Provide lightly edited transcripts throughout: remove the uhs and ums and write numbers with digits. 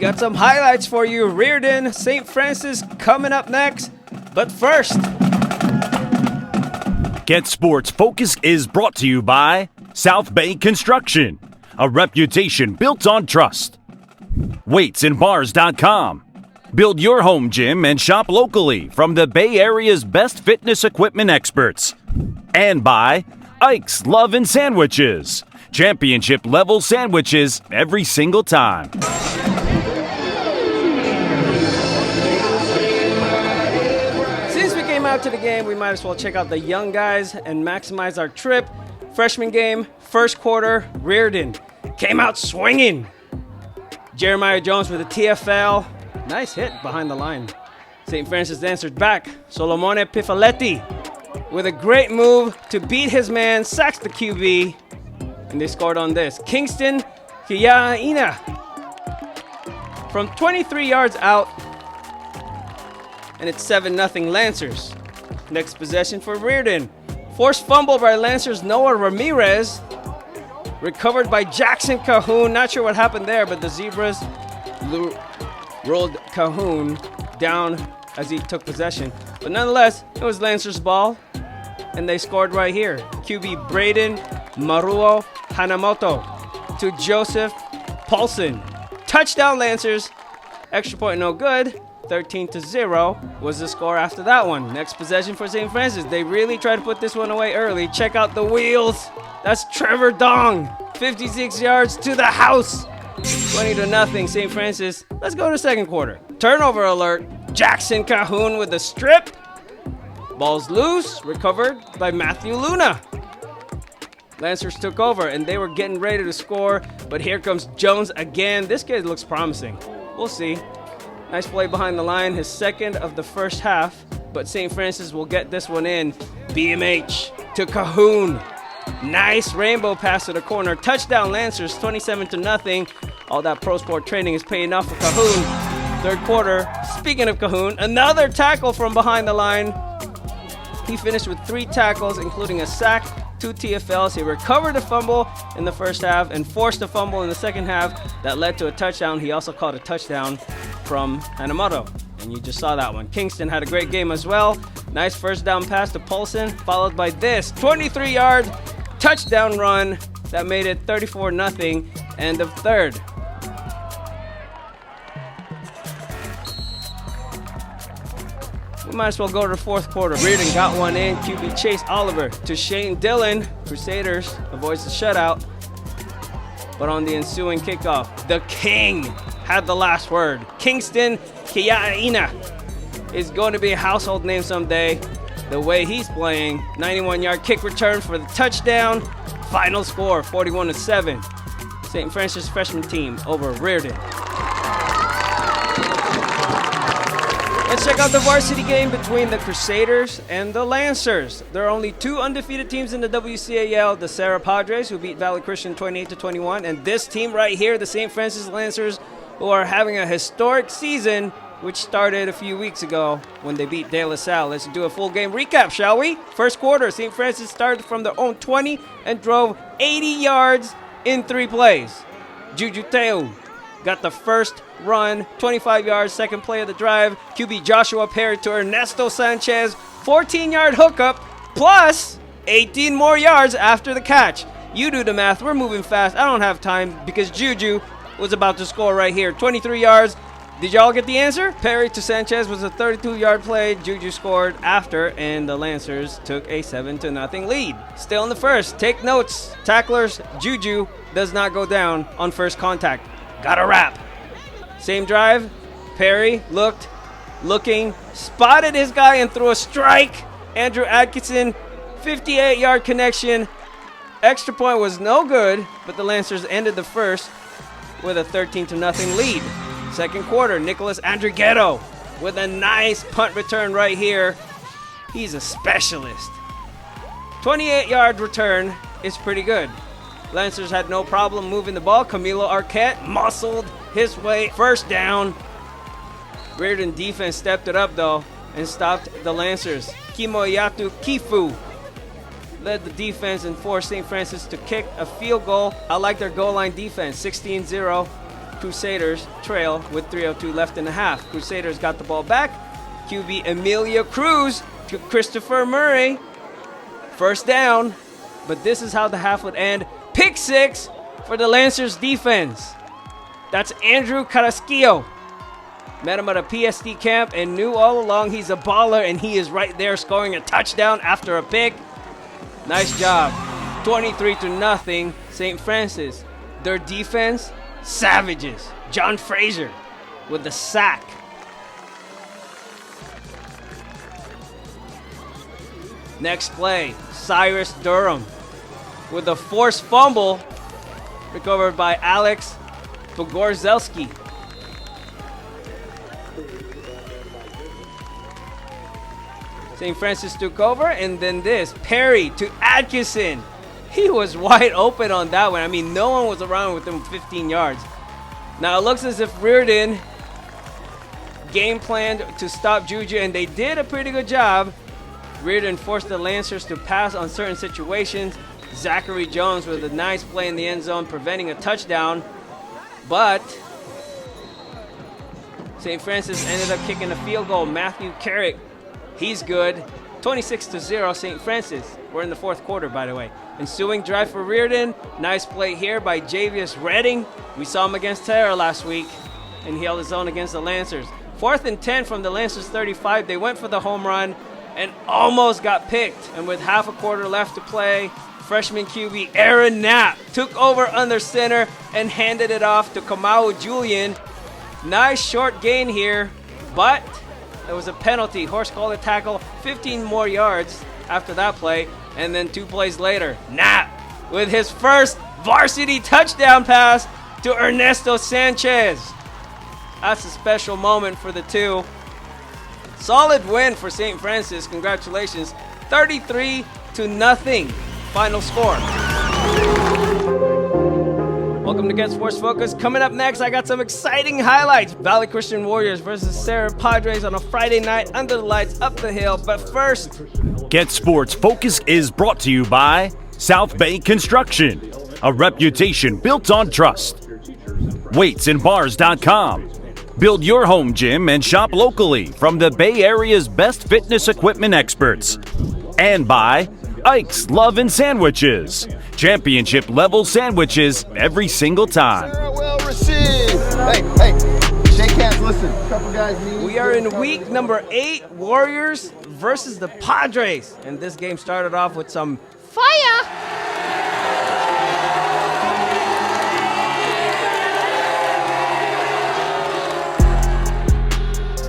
got some highlights for you. Riordan St. Francis coming up next. But first, Get Sports Focus is brought to you by South Bay Construction, a reputation built on trust. WeightsandBars.com. Build your home gym and shop locally from the Bay Area's best fitness equipment experts. And by Ike's Love and Sandwiches. Championship level sandwiches every single time. Since we came out to the game, we might as well check out the young guys and maximize our trip. Freshman game, first quarter, Riordan came out swinging. Jeremiah Jones with a TFL. Nice hit behind the line. St. Francis answered back. Solomone Pifaletti with a great move to beat his man, sacks the QB, and they scored on this. Kingston Kiyaina from 23 yards out, and it's 7-0 Lancers. Next possession for Riordan. Forced fumble by Lancers Noah Ramirez. Recovered by Jackson Cahoon. Not sure what happened there, but the Zebras rolled Cahoon down as he took possession. But nonetheless, it was Lancers' ball, and they scored right here. QB Braden Maruo Hanamoto to Joseph Paulson. Touchdown Lancers. Extra point no good. 13-0 was the score after that one. Next possession for St. Francis. They really tried to put this one away early. Check out the wheels. That's Trevor Dong. 56 yards to the house. 20-0 St. Francis. Let's go to second quarter. Turnover alert. Jackson Cahoon with the strip. Ball's loose. Recovered by Matthew Luna. Lancers took over, and they were getting ready to score, but here comes Jones again. This kid looks promising. We'll see. Nice play behind the line, his second of the first half, but St. Francis will get this one in. BMH to Cahoon. Nice rainbow pass to the corner. Touchdown Lancers, 27-0. All that pro sport training is paying off for Cahoon. Third quarter, speaking of Cahoon, another tackle from behind the line. He finished with 3 tackles, including a sack, 2 TFLs. He recovered a fumble in the first half and forced a fumble in the second half that led to a touchdown. He also caught a touchdown from Hanamoto, and you just saw that one. Kingston had a great game as well. Nice first down pass to Paulson, followed by this 23-yard touchdown run that made it 34-0, end of third. We might as well go to the fourth quarter. Riordan got one in. QB Chase Oliver to Shane Dillon. Crusaders avoids the shutout. But on the ensuing kickoff, the King had the last word. Kingston Kiyaina is going to be a household name someday. The way he's playing, 91-yard kick return for the touchdown. Final score, 41-7. St. Francis freshman team over Riordan. Let's check out the varsity game between the Crusaders and the Lancers. There are only 2 undefeated teams in the WCAL, the Serra Padres, who beat Valley Christian 28-21, and this team right here, the St. Francis Lancers, who are having a historic season, which started a few weeks ago when they beat De La Salle. Let's do a full game recap, shall we? First quarter, St. Francis started from their own 20 and drove 80 yards in 3 plays. Juju Teu got the first run, 25 yards, second play of the drive. QB Joshua Perry to Ernesto Sanchez, 14-yard hookup, plus 18 more yards after the catch. You do the math. We're moving fast. I don't have time because Juju was about to score right here. 23 yards. Did y'all get the answer? Perry to Sanchez was a 32-yard play. Juju scored after, and the Lancers took a 7-0 lead. Still in the first. Take notes. Tacklers, Juju does not go down on first contact. Got a wrap. Same drive. Perry looking, spotted his guy and threw a strike. Andrew Atkinson, 58-yard connection. Extra point was no good, but the Lancers ended the first with a 13-0 lead. Second quarter, Nicholas Andrighetto with a nice punt return right here. He's a specialist. 28-yard return is pretty good. Lancers had no problem moving the ball. Camilo Arquette muscled his way. First down. Riordan defense stepped it up, though, and stopped the Lancers. Kimoyatu Kifu led the defense and forced St. Francis to kick a field goal. I like their goal line defense, 16-0. Crusaders trail with 3:02 left in the half. Crusaders got the ball back. QB Emilio Cruz to Christopher Murray. First down, but this is how the half would end. Pick six for the Lancers defense. That's Andrew Carrasquillo. Met him at a PSD camp and knew all along he's a baller, and he is right there scoring a touchdown after a pick. Nice job. 23-0, St. Francis. Their defense, savages. John Fraser with the sack. Next play, Cyrus Durham with a forced fumble recovered by Alex Pogorzelski. St. Francis took over, and then this, Perry to Atkinson. He was wide open on that one. I mean, no one was around within 15 yards. Now, it looks as if Riordan game planned to stop Juju, and they did a pretty good job. Riordan forced the Lancers to pass on certain situations. Zachary Jones with a nice play in the end zone, preventing a touchdown. But St. Francis ended up kicking a field goal. Matthew Carrick, he's good. 26-0, St. Francis. We're in the fourth quarter, by the way. Ensuing drive for Riordan. Nice play here by Javius Redding. We saw him against Serra last week, and he held his own against the Lancers. 4th and 10 from the Lancers 35. They went for the home run and almost got picked. And with half a quarter left to play, freshman QB Aaron Knapp took over under center and handed it off to Kamau Julian. Nice short gain here, but there was a penalty. Horse collar tackle, 15 more yards after that play. And then 2 plays later, Knapp with his first varsity touchdown pass to Ernesto Sanchez. That's a special moment for the two. Solid win for St. Francis. Congratulations. 33-0 final score. Welcome to GetSportsFocus. Coming up next, I got some exciting highlights. Valley Christian Warriors versus Serra Padres on a Friday night under the lights up the hill. But first, Get Sports Focus is brought to you by South Bay Construction, a reputation built on trust. Weightsandbars.com. Build your home gym and shop locally from the Bay Area's best fitness equipment experts. And by Ike's Love and Sandwiches. Championship level sandwiches every single time. Sarah, well received. Hey, shake hands, listen. Couple guys need. We are in week number 8, Warriors versus the Padres. And this game started off with some fire.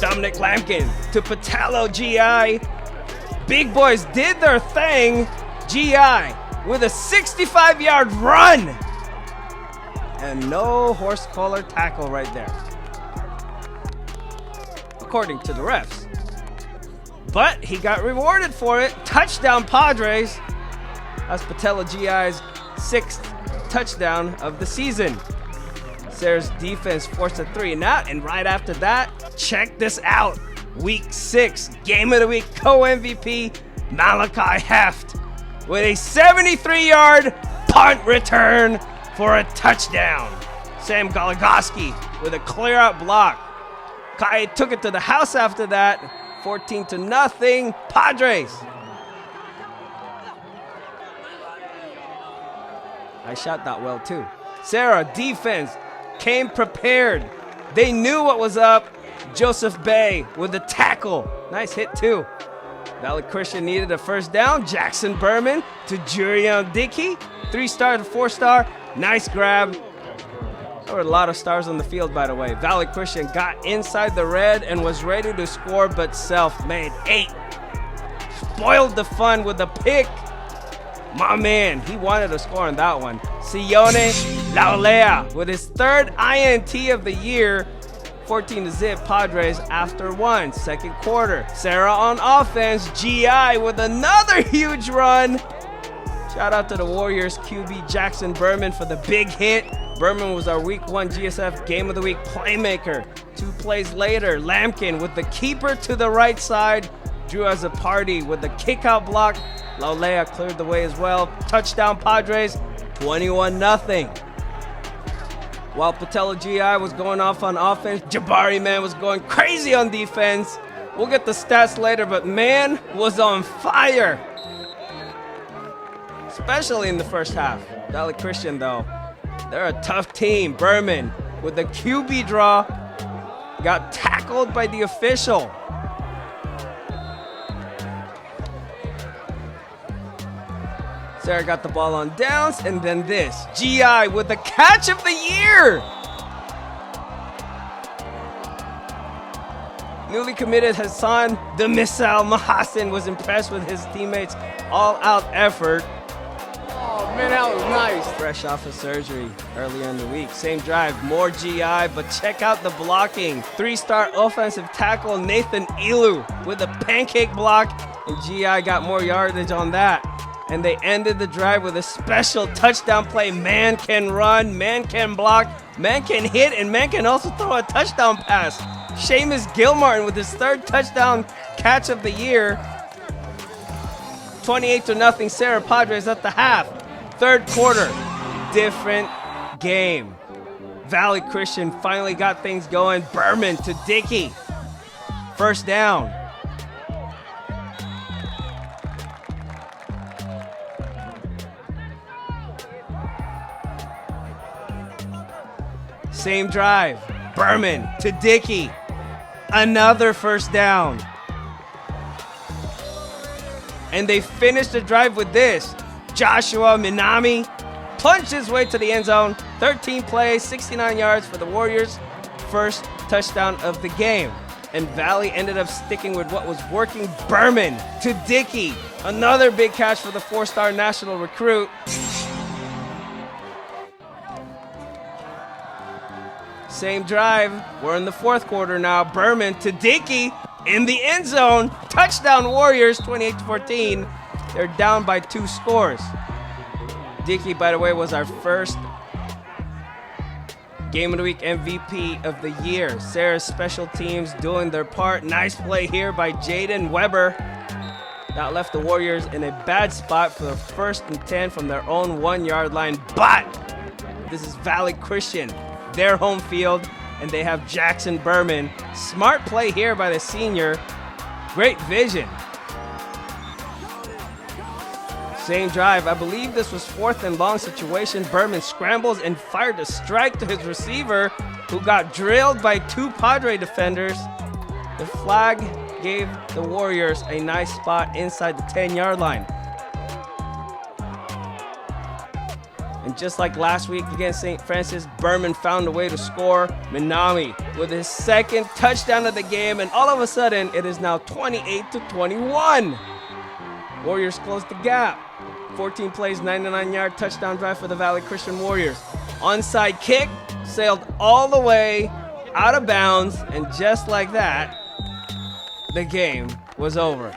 Dominic Lampkin to Patalo GI. Big boys did their thing. GI with a 65-yard run. And no horse collar tackle right there, according to the refs. But he got rewarded for it. Touchdown Padres. That's Patella GI's 6th touchdown of the season. Serra's defense forced a 3-and-out, and right after that, check this out. Week 6, Game of the Week co-MVP, Malachi Heft with a 73-yard punt return for a touchdown. Sam Goligoski with a clear-out block. Kai took it to the house after that, 14-0, Padres. I shot that well too. Serra defense came prepared. They knew what was up. Joseph Bay with the tackle. Nice hit too. Valley Christian needed a first down. Jackson Berman to Jurion Dickey. 3-star to 4-star. Nice grab. There were a lot of stars on the field, by the way. Valley Christian got inside the red and was ready to score, but self-made 8. Spoiled the fun with a pick. My man, he wanted to score on that one. Sione Laulea with his 3rd INT of the year. 14-0 Padres after 1. Second quarter. Serra on offense. GI with another huge run. Shout out to the Warriors QB Jackson Berman for the big hit. Berman was our Week 1 GSF Game of the Week playmaker. 2 plays later, Lampkin with the keeper to the right side. Drew as a party with the kick-out block. Laulea cleared the way as well. Touchdown Padres, 21-0. While Patello GI was going off on offense, Jabari Man was going crazy on defense. We'll get the stats later, but Man was on fire. Especially in the first half. Valley Christian, though, they're a tough team. Berman with the QB draw got tackled by the official. Serra got the ball on downs, and then this. GI with the catch of the year. Newly committed Hassan the Missile Mahassan was impressed with his teammates' all-out effort. Oh, man, that was nice. Fresh off of surgery earlier in the week. Same drive, more GI, but check out the blocking. 3-star offensive tackle Nathan Elu with a pancake block, and GI got more yardage on that. And they ended the drive with a special touchdown play. Man can run, man can block, man can hit, and man can also throw a touchdown pass. Seamus Gilmartin with his 3rd touchdown catch of the year. 28-0 Serra Padres at the half. 3rd quarter, different game. Valley Christian finally got things going. Berman to Dickey. 1st down. Same drive. Berman to Dickey. Another 1st down. And they finished the drive with this. Joshua Minami punched his way to the end zone. 13 plays, 69 yards for the Warriors. 1st touchdown of the game. And Valley ended up sticking with what was working. Berman to Dickey. Another big catch for the 4-star national recruit. Same drive. We're in the 4th quarter now. Berman to Dickey in the end zone. Touchdown Warriors, 28-14. They're down by 2 scores. Dickey, by the way, was our first Game of the Week MVP of the year. Serra's special teams doing their part. Nice play here by Jaden Weber. That left the Warriors in a bad spot for the 1st and 10 from their own 1-yard line. But this is Valley Christian, their home field, and they have Jackson Berman. Smart play here by the senior. Great vision. Same drive. I believe this was 4th and long situation. Berman scrambles and fired a strike to his receiver, who got drilled by 2 Padre defenders. The flag gave the Warriors a nice spot inside the 10-yard line. And just like last week against St. Francis, Berman found a way to score. Minami with his 2nd touchdown of the game, and all of a sudden, it is now 28-21. Warriors close the gap. 14 plays, 99-yard touchdown drive for the Valley Christian Warriors. Onside kick, sailed all the way out of bounds, and just like that, the game was over.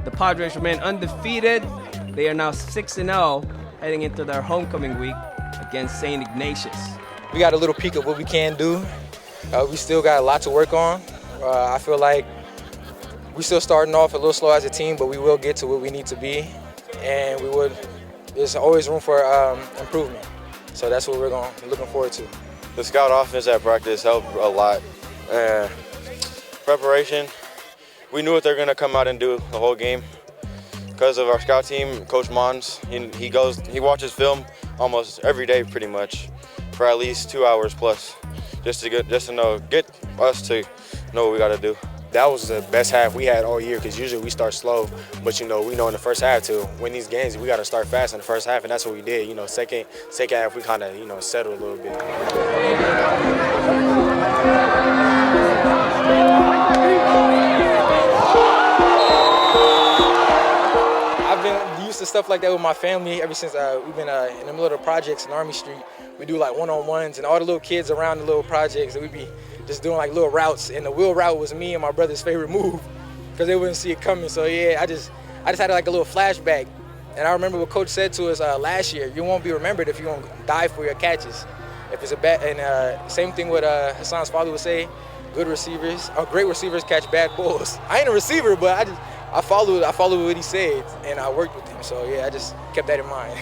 The Padres remain undefeated. They are now 6-0. Heading into their homecoming week against St. Ignatius. We got a little peek of what we can do. We still got a lot to work on. I feel like we're still starting off a little slow as a team, but we will get to what we need to be, and there's always room for improvement. So that's what we're looking forward to. The scout offense at practice helped a lot. Preparation, we knew what they're going to come out and do the whole game. Because of our scout team, Coach Mons, he watches film almost every day pretty much for at least 2 hours plus, just to get us to know what we got to do. That was the best half we had all year, because usually we start slow, but we know in the first half to win these games we got to start fast in the first half, and that's what we did. Second half we kind of settled a little bit. To stuff like that with my family ever since we've been in the middle of the projects in Army Street. We do like one-on-ones, and all the little kids around the little projects, and we be just doing like little routes, and the wheel route was me and my brother's favorite move because they wouldn't see it coming. So yeah, I just had like a little flashback, and I remember what Coach said to us last year: you won't be remembered if you don't die for your catches. If it's a bad, and same thing what Hassan's father would say: great receivers catch bad balls. I ain't a receiver, but I followed what he said, and I worked with him. So yeah, I just kept that in mind.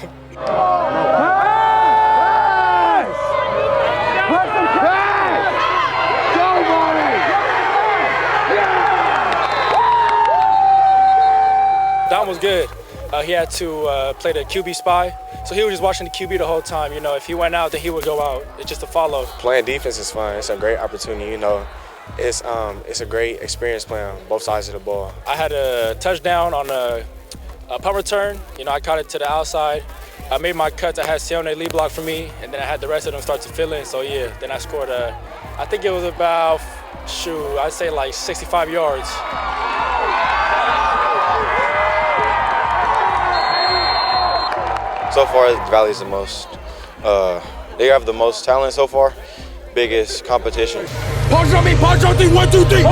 he had to play the QB spy. So he was just watching the QB the whole time. You know, if he went out, then he would go out. It's just a follow. Playing defense is fun. It's a great opportunity. You know, it's a great experience playing on both sides of the ball. I had a touchdown on a punt return. You know, I caught it to the outside. I made my cuts. I had Sione lead block for me, and then I had the rest of them start to fill in. So yeah, then I scored I think it was about, I'd say like 65 yards. So far, the Valley's the most. They have the most talent so far. Biggest competition. Punch on me, 1, 2, 3.